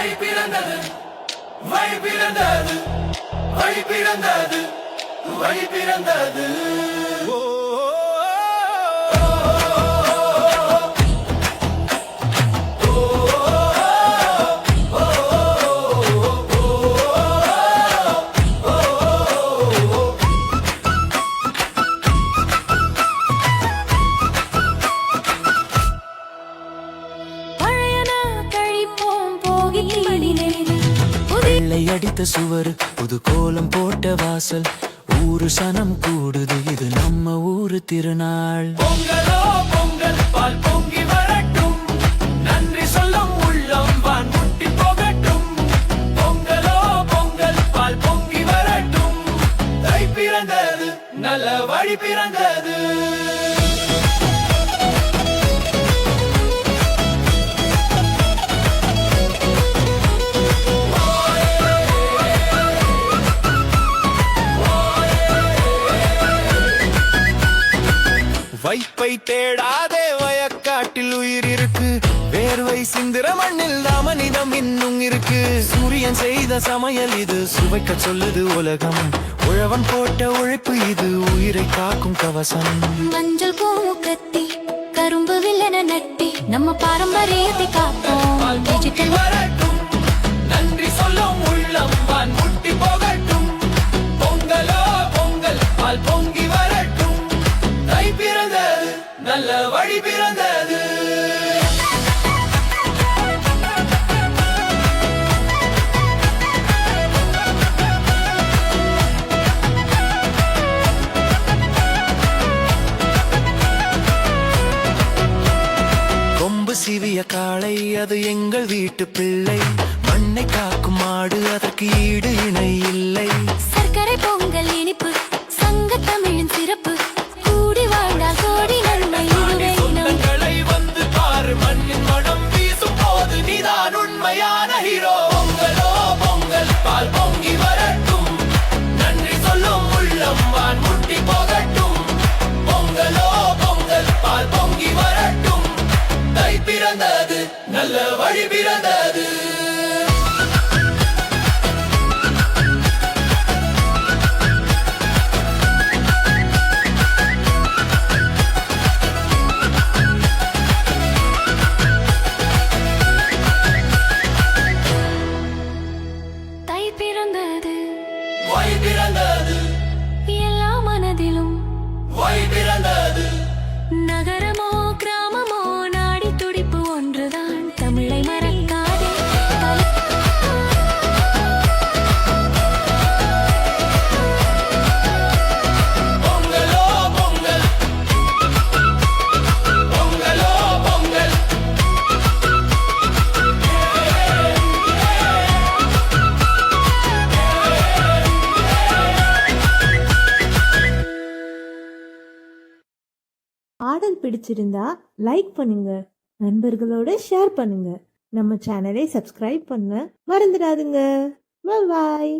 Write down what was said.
வழி பிறந்தது வழி பிறந்தது வழி பிறந்தது வழி பிறந்தது. அடித்த சுவர் புது கோலம் போட்ட வாசல் ஊரு சனம் கூடுது இது நம்ம ஊரு திருநாள். பொங்கலோ பொங்கல் பால் பொங்கி வரட்டும் நன்றி சொல்லும் உள்ளம் வான் முட்டி போகட்டும். பொங்கலோ பொங்கல் பால் பொங்கி வரட்டும் தை பிறந்தது நல்ல வழி பிறந்தது. வைப்பை தேடாதே வயக்காட்டில் உயிர் இருக்கு வேர்வை சிந்திர மண்ணில் மனிதம் இன்னும் இருக்கு. சூரியன் செய்த சமையல் இது சுவைக்க சொல்லுது உலகம் உழவன் போட்ட உழைப்பு இது உயிரை காக்கும் கவசம். மஞ்சள் பூ கத்தி கரும்பு வில்லன நட்டி நம்ம பாரம்பரியத்தை காப்போம். டிஜிட்டல் வரட்டும் நன்றி சொல்லும் உள்ளம் வான் முட்டி போகட்டும். பொங்கலோ பொங்கல் பால் பொங்கி வரட்டும் தை பிறந்தது நல்ல வழி பிறந்தது. கொம்பு சிவிய காளை அது எங்கள் வீட்டு பிள்ளை மண்ணை காக்கும் மாடு அதற்கு ஈடு இணை இல்லை. சர்க்கரை பொங்கல் இனிப்பு சங்க தமிழின் சிறப்பு கூடி வாழ்ந்தால் கோடி நன்மை. சொந்தங்களை வந்து பாரு மண்ணின் மனம் வீசும் போது நீதான் உண்மையான ஹீரோ. பொங்கலோ பொங்கல் பால் பொங்கி வரட்டும் நன்றி சொல்லும் உள்ளம் வான் முட்டி போகட்டும். பொங்கலோ பொங்கல் பால் பொங்கி வரட்டும் தை பிறந்தது நல்ல வழி பிறந்தது. தை பிறந்தது வழி பிறந்தது எல்லா மனதிலும் வழி பிறந்தது. நகரமோ கிராமமோ நாடி துடிப்பு ஒன்றுதான் தமிழை மறக்காதே. பொங்கலோ பொங்கல் பொங்கலோ பொங்கல் பாடல் பிடிச்சிருந்தா லைக் பண்ணுங்க, நண்பர்களோட ஷேர் பண்ணுங்க, நம்ம சேனலை சப்ஸ்கிரைப் பண்ண மறந்துடாதுங்க. பாய்.